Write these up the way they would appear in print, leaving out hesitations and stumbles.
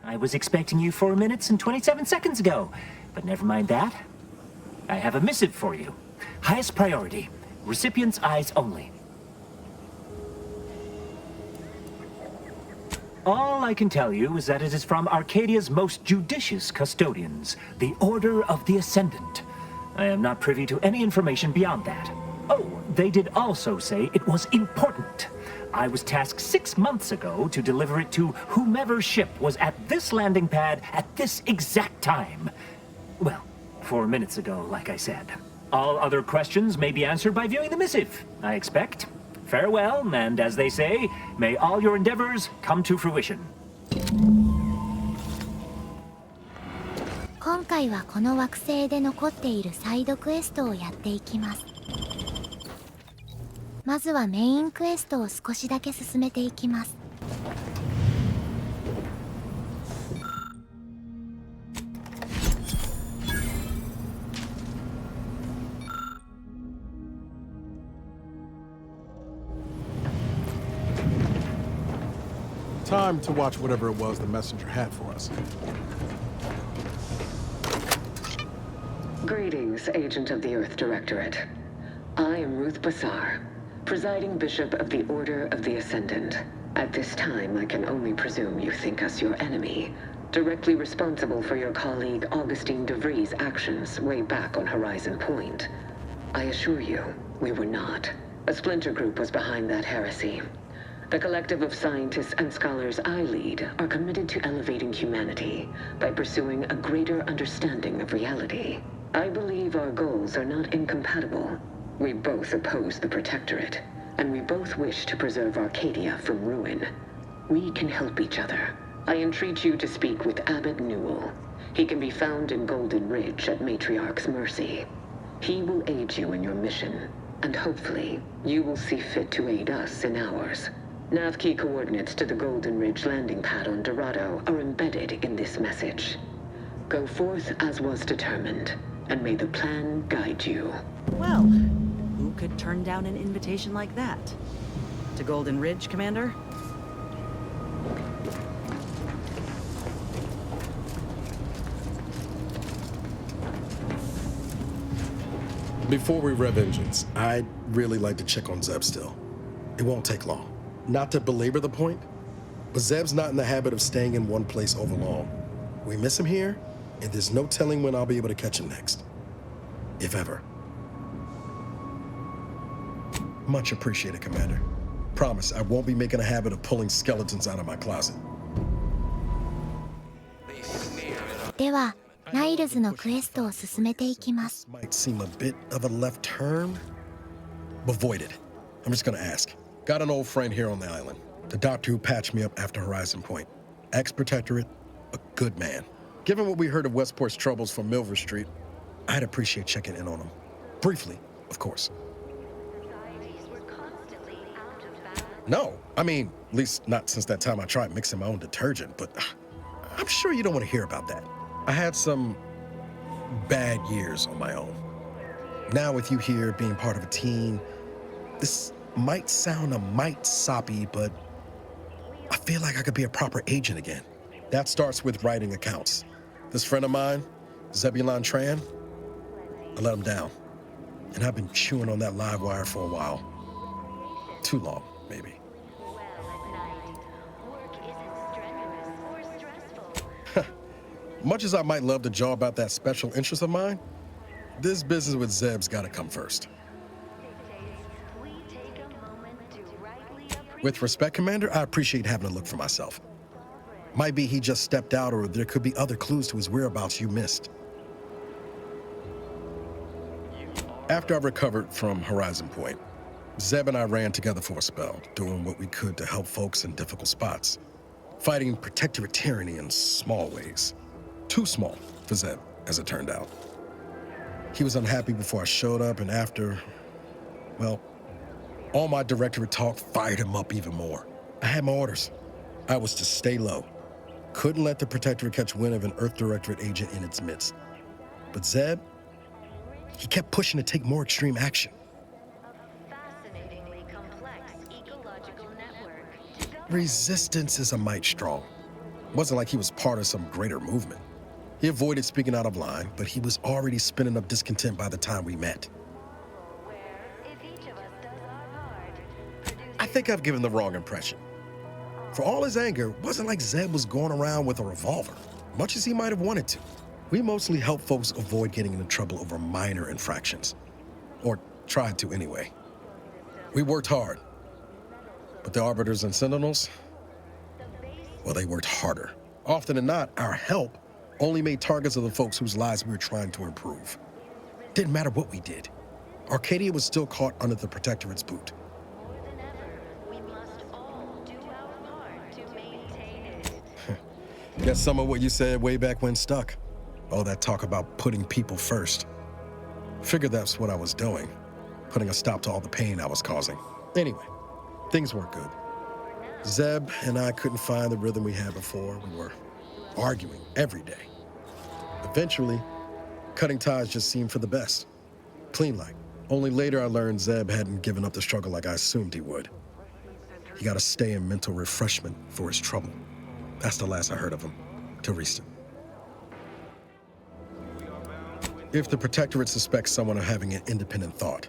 I was expecting you 4 minutes and 27 seconds ago. But never mind that. I have a missive for you. Highest priority. Recipient's eyes only. All I can tell you is that it is from Arcadia's most judicious custodians, the Order of the Ascendant. I am not privy to any information beyond that. Oh, they did also say it was important. I was tasked 6 months ago to deliver it to whomever ship was at this landing pad at this exact time. Well, 4 minutes ago, like I said. All other questions may be answered by viewing the missive, I expect. Farewell, and as they say, may all your endeavors come to fruition. 今回はこの惑星で残っているサイドクエストをやっていきます。まずはメインクエストを少しだけ進めていきます。Time to watch whatever it was the messenger had for us. Greetings, Agent of the Earth Directorate. I am Ruth Bassar, Presiding Bishop of the Order of the Ascendant. At this time, I can only presume you think us your enemy, directly responsible for your colleague Augustine DeVries' actions way back on Horizon Point. I assure you, we were not. A splinter group was behind that heresy. The collective of scientists and scholars I lead are committed to elevating humanity by pursuing a greater understanding of reality. I believe our goals are not incompatible. We both oppose the Protectorate, and we both wish to preserve Arcadia from ruin. We can help each other. I entreat you to speak with Abbot Newell. He can be found in Golden Ridge at Matriarch's Mercy. He will aid you in your mission, and hopefully, you will see fit to aid us in ours. Nav key coordinates to the Golden Ridge landing pad on Dorado are embedded in this message. Go forth as was determined, and may the plan guide you. Well, who could turn down an invitation like that? To Golden Ridge, Commander? Before we rev engines, I'd really like to check on Zeb still. It won't take long. Not to belabor the point, but Zeb's not in the habit of staying in one place over long. We miss him here, and there's no telling when I'll be able to catch him next. If ever. Much appreciated, Commander. Promise, I won't be making a habit of pulling skeletons out of my closet. では、ナイルズのクエストを進めていきます。 Might seem a bit of a left turn, but voided. I'm just gonna ask. Got an old friend here on the island. The doctor who patched me up after Horizon Point. Ex-Protectorate, a good man. Given what we heard of Westport's troubles from Milver Street, I'd appreciate checking in on him. Briefly, of course. No, I mean, at least not since that time I tried mixing my own detergent, but I'm sure you don't want to hear about that. I had some bad years on my own. Now with you here being part of a team, this might sound a mite soppy, but I feel like I could be a proper agent again. That starts with writing accounts. This friend of mine, Zebulon Tran, I let him down. And I've been chewing on that live wire for a while. Too long, maybe. Much as I might love to jaw about that special interest of mine, this business with Zeb's gotta come first. With respect, Commander, I appreciate having a look for myself. Might be he just stepped out, or there could be other clues to his whereabouts you missed. After I recovered from Horizon Point, Zeb and I ran together for a spell, doing what we could to help folks in difficult spots, fighting Protectorate tyranny in small ways. Too small for Zeb, as it turned out. He was unhappy before I showed up, and after, well, all my Directorate talk fired him up even more. I had my orders. I was to stay low. Couldn't let the Protectorate catch wind of an Earth Directorate agent in its midst. But Zeb, he kept pushing to take more extreme action. Resistance is a mite strong. Wasn't like he was part of some greater movement. He avoided speaking out of line, but he was already spinning up discontent by the time we met. I think I've given the wrong impression. For all his anger, it wasn't like Zeb was going around with a revolver, much as he might have wanted to. We mostly helped folks avoid getting into trouble over minor infractions. Or tried to anyway. We worked hard. But the Arbiters and Sentinels, well, they worked harder. Often than not, our help only made targets of the folks whose lives we were trying to improve. Didn't matter what we did. Arcadia was still caught under the Protectorate's boot. Guess some of what you said way back when stuck. All that talk about putting people first. Figured that's what I was doing. Putting a stop to all the pain I was causing. Anyway, things weren't good. Zeb and I couldn't find the rhythm we had before. We were arguing every day. Eventually, cutting ties just seemed for the best. Clean like. Only later I learned Zeb hadn't given up the struggle like I assumed he would. He got to stay in mental refreshment for his trouble. That's the last I heard of him, till recent. If the Protectorate suspects someone of having an independent thought,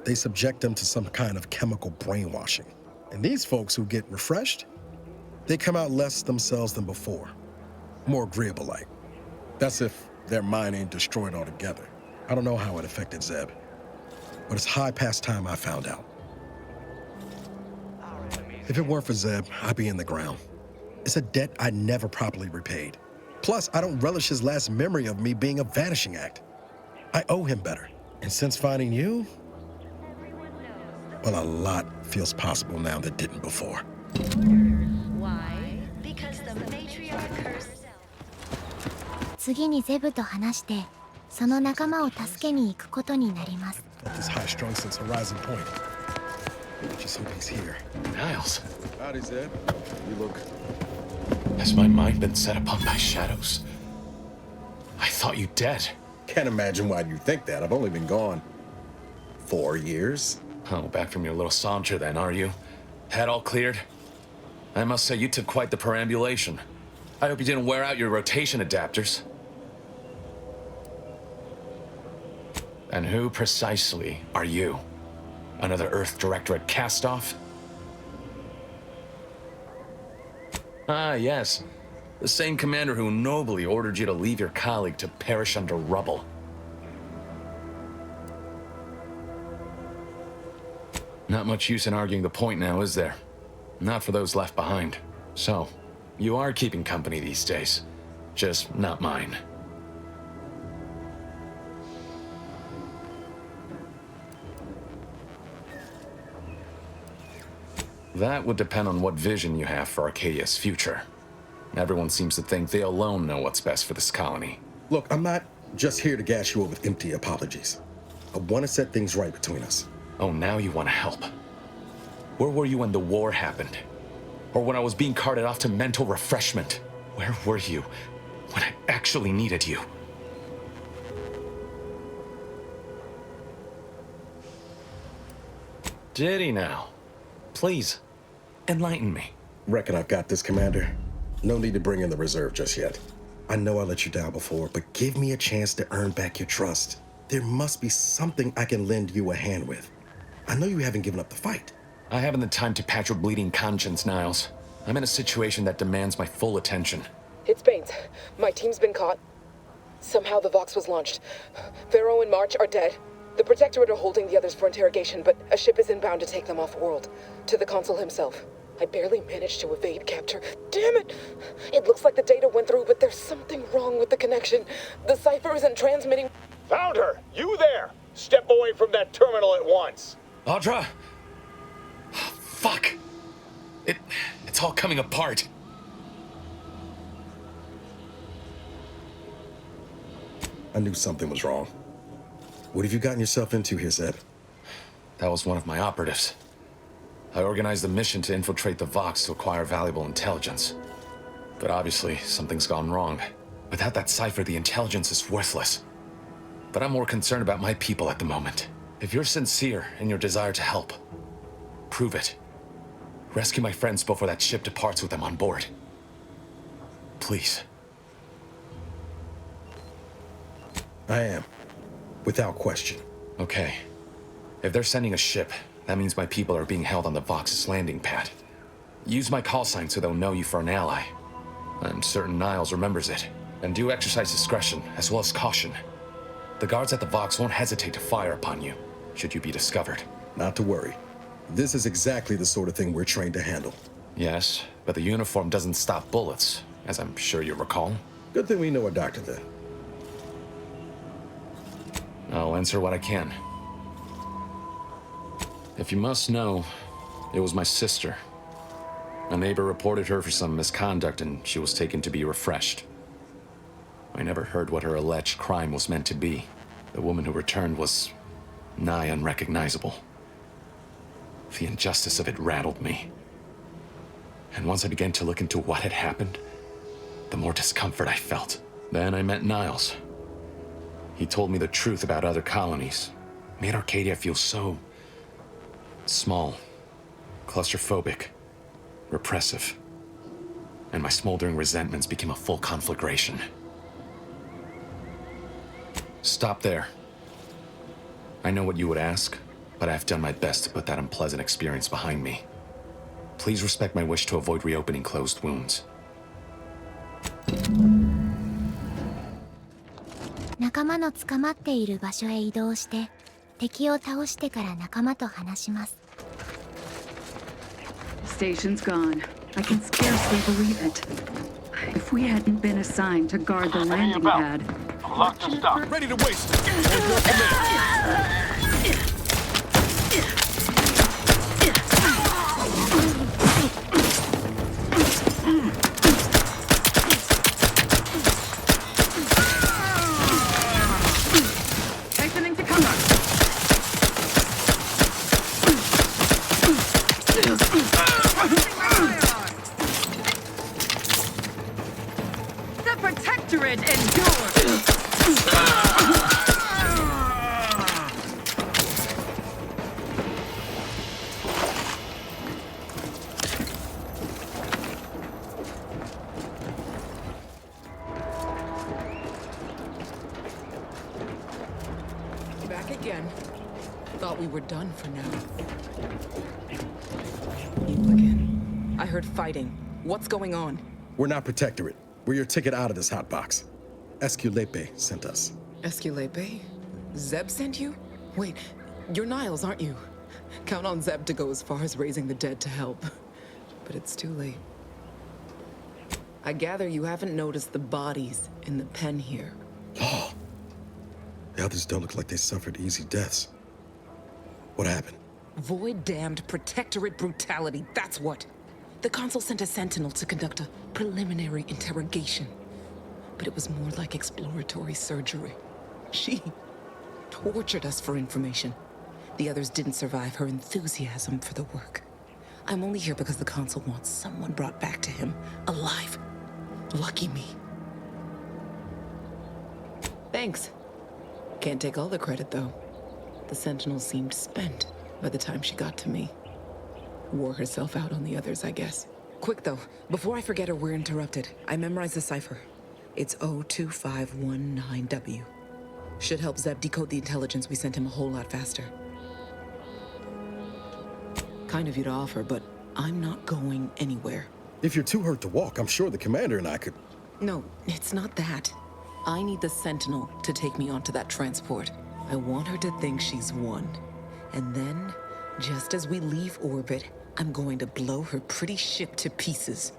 they subject them to some kind of chemical brainwashing. And these folks who get refreshed, they come out less themselves than before. More agreeable-like. That's if their mind ain't destroyed altogether. I don't know how it affected Zeb, but it's high past time I found out. If it weren't for Zeb, I'd be in the ground. It's a debt I never properly repaid. Plus, I don't relish his last memory of me being a vanishing act. I owe him better. And since finding you, well, a lot feels possible now that didn't before. Why? Because the matriarch herself. 次にゼブと話して、その仲間を助けに行くことになります。Felt this high strung since Horizon Point. Just hope he's here. Niles, Howdy, Zeb. You look... has my mind been set upon by shadows? I thought you dead. Can't imagine why you think that. I've only been gone 4 years. Oh, back from your little saunter then, are you? Head all cleared? I must say, you took quite the perambulation. I hope you didn't wear out your rotation adapters. And who precisely are you? Another Earth Directorate cast-off? Ah, yes. The same commander who nobly ordered you to leave your colleague to perish under rubble. Not much use in arguing the point now, is there? Not for those left behind. So, you are keeping company these days. Just not mine. That would depend on what vision you have for Arcadia's future. Everyone seems to think they alone know what's best for this colony. Look, I'm not just here to gas you up with empty apologies. I want to set things right between us. Oh, now you want to help. Where were you when the war happened? Or when I was being carted off to mental refreshment? Where were you when I actually needed you? Did he now? Please, enlighten me. Reckon I've got this, Commander. No need to bring in the reserve just yet. I know I let you down before, but give me a chance to earn back your trust. There must be something I can lend you a hand with. I know you haven't given up the fight. I haven't the time to patch your bleeding conscience, Niles. I'm in a situation that demands my full attention. It's Baines. My team's been caught. Somehow the Vox was launched. Pharaoh and March are dead. The Protectorate are holding the others for interrogation, but a ship is inbound to take them off-world. To the Consul himself. I barely managed to evade capture. Damn it! It looks like the data went through, but there's something wrong with the connection. The cipher isn't transmitting... Found her! You there! Step away from that terminal at once! Audra! Fuck! It's all coming apart. I knew something was wrong. What have you gotten yourself into here, Zeb? That was one of my operatives. I organized the mission to infiltrate the Vox to acquire valuable intelligence. But obviously, something's gone wrong. Without that cipher, the intelligence is worthless. But I'm more concerned about my people at the moment. If you're sincere in your desire to help, prove it. Rescue my friends before that ship departs with them on board. please. I am. Without question. Okay. If they're sending a ship, that means my people are being held on the Vox's landing pad. Use my call sign so they'll know you for an ally. I'm certain Niles remembers it. And do exercise discretion, as well as caution. The guards at the Vox won't hesitate to fire upon you, should you be discovered. Not to worry. This is exactly the sort of thing we're trained to handle. Yes, but the uniform doesn't stop bullets, as I'm sure you recall. Good thing we know a doctor then. I'll answer what I can. If you must know, it was my sister. A neighbor reported her for some misconduct and she was taken to be refreshed. I never heard what her alleged crime was meant to be. The woman who returned was nigh unrecognizable. The injustice of it rattled me. And once I began to look into what had happened, the more discomfort I felt. Then I met Niles. He told me the truth about other colonies. Made Arcadia feel so small, claustrophobic, repressive. And my smoldering resentments became a full conflagration. Stop there. I know what you would ask, but I've done my best to put that unpleasant experience behind me. Please respect my wish to avoid reopening closed wounds. 仲間の捕まっている場所へ移動して敵を倒してから仲間と話します。 Station's gone. I can scarcely believe it. If we hadn't been assigned to guard the landing pad. Lock the stock. Ready to waste. On your command. Hastening to cover. The Protectorate endures. Back again. Thought we were done for now. You again. I heard fighting. What's going on? We're not Protectorate. We're your ticket out of this hotbox. Esculepe sent us. Esculepe? Zeb sent you? Wait, you're Niles, aren't you? Count on Zeb to go as far as raising the dead to help. But it's too late. I gather you haven't noticed the bodies in the pen here. Oh. The others don't look like they suffered easy deaths. What happened? Void-damned Protectorate brutality, that's what. The Consul sent a sentinel to conduct a preliminary interrogation. But it was more like exploratory surgery. She tortured us for information. The others didn't survive her enthusiasm for the work. I'm only here because the Consul wants someone brought back to him, alive. Lucky me. Thanks. Can't take all the credit, though. The Sentinel seemed spent by the time she got to me. Wore herself out on the others, I guess. Quick, though, before I forget or we're interrupted, I memorized the cipher. It's 02519W. Should help Zeb decode the intelligence we sent him a whole lot faster. Kind of you to offer, but I'm not going anywhere. If you're too hurt to walk, I'm sure the commander and I could... No, it's not that. I need the Sentinel to take me onto that transport. I want her to think she's won. And then, just as we leave orbit, I'm going to blow her pretty ship to pieces.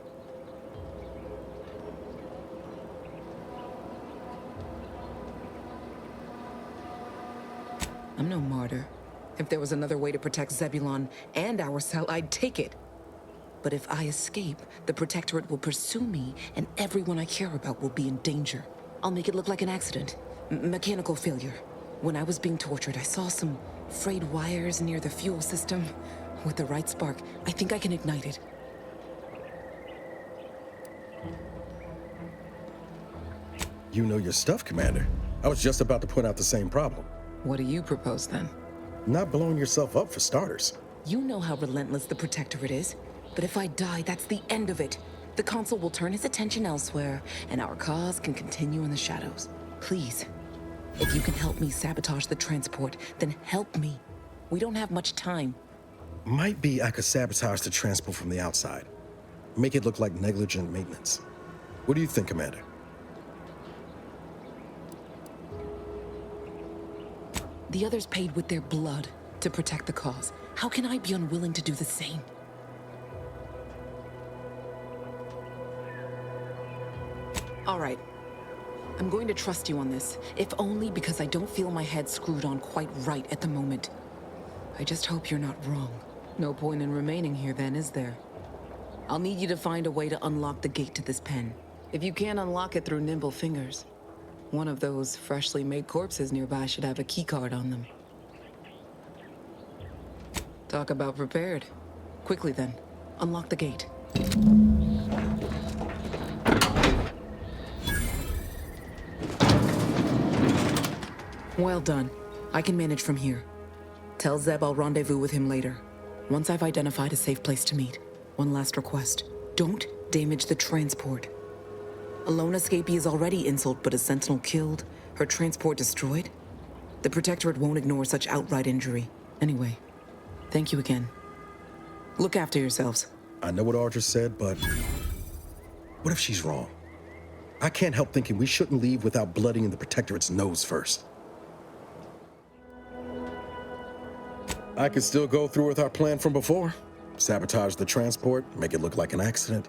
I'm no martyr. If there was another way to protect Zebulon and our cell, I'd take it. But if I escape, the Protectorate will pursue me, and everyone I care about will be in danger. I'll make it look like an accident. Mechanical failure. When I was being tortured, I saw some frayed wires near the fuel system. With the right spark, I think I can ignite it. You know your stuff, Commander. I was just about to point out the same problem. What do you propose, then? Not blowing yourself up, for starters. You know how relentless the Protectorate is. But if I die, that's the end of it. the Consul will turn his attention elsewhere, and our cause can continue in the shadows. Please, if you can help me sabotage the transport, then help me. We don't have much time. Might be I could sabotage the transport from the outside. Make it look like negligent maintenance. What do you think, Commander? The others paid with their blood to protect the cause. How can I be unwilling to do the same? All right. I'm going to trust you on this, if only because I don't feel my head screwed on quite right at the moment. I just hope you're not wrong. No point in remaining here then, is there? I'll need you to find a way to unlock the gate to this pen. If you can't unlock it through nimble fingers, one of those freshly made corpses nearby should have a keycard on them. Talk about prepared. Quickly then, unlock the gate. Well done. I can manage from here. Tell Zeb I'll rendezvous with him later, once I've identified a safe place to meet. One last request. Don't damage the transport. A lone escapee is already insult, but a sentinel killed, her transport destroyed? The Protectorate won't ignore such outright injury. Anyway, thank you again. Look after yourselves. I know what Audra said, but what if she's wrong? I can't help thinking we shouldn't leave without bloodying the Protectorate's nose first. I could still go through with our plan from before. Sabotage the transport, make it look like an accident.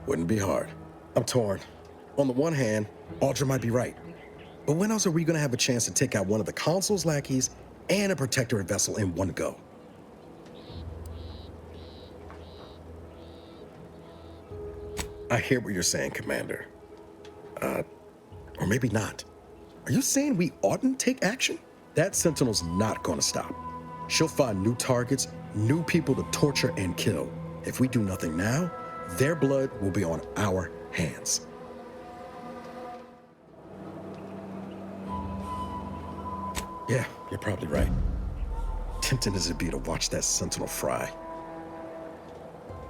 Wouldn't be hard. I'm torn. On the one hand, Audra might be right. But when else are we gonna have a chance to take out one of the Consul's lackeys and a Protectorate vessel in one go? I hear what you're saying, Commander. Or maybe not. Are you saying we oughtn't take action? That Sentinel's not gonna stop. She'll find new targets, new people to torture and kill. If we do nothing now, their blood will be on our hands. Yeah, you're probably right. Tempting as it be to watch that Sentinel fry.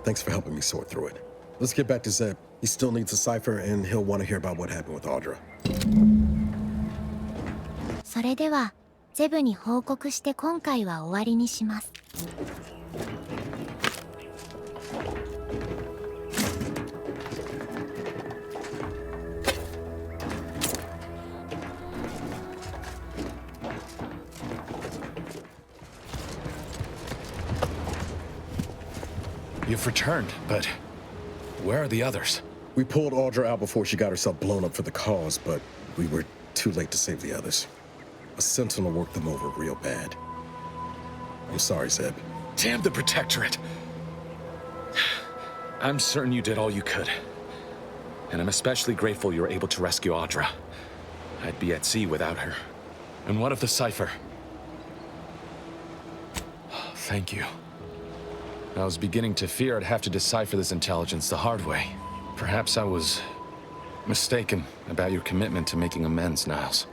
Thanks for helping me sort through it. Let's get back to Zeb. He still needs a cipher, and he'll want to hear about what happened with Audra. それではゼブに報告して今回は終わりにします。You've returned, but where are the others? We pulled Audra out before she got herself blown up for the cause, but we were too late to save the others. A Sentinel worked them over real bad. I'm sorry, Zeb. Damn the Protectorate! I'm certain you did all you could. And I'm especially grateful you were able to rescue Audra. I'd be at sea without her. And what of the cipher? Thank you. I was beginning to fear I'd have to decipher this intelligence the hard way. Perhaps I was mistaken about your commitment to making amends, Niles.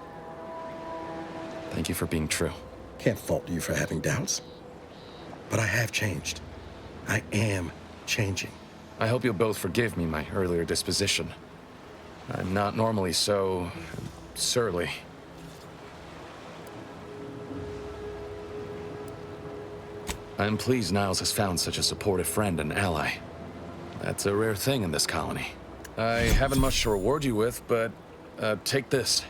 Thank you for being true. Can't fault you for having doubts. But I have changed. I am changing. I hope you'll both forgive me my earlier disposition. I'm not normally so surly. I'm pleased Niles has found such a supportive friend and ally. That's a rare thing in this colony. I haven't much to reward you with, but take this.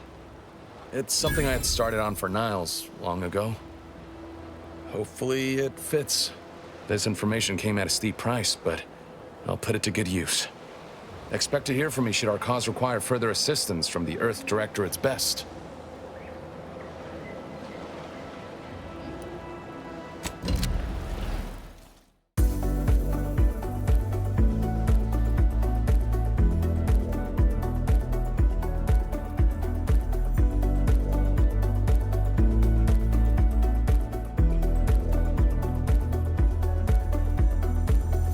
It's something I had started on for Niles long ago. Hopefully it fits. This information came at a steep price, but I'll put it to good use. Expect to hear from me should our cause require further assistance from the Earth Directorate's best.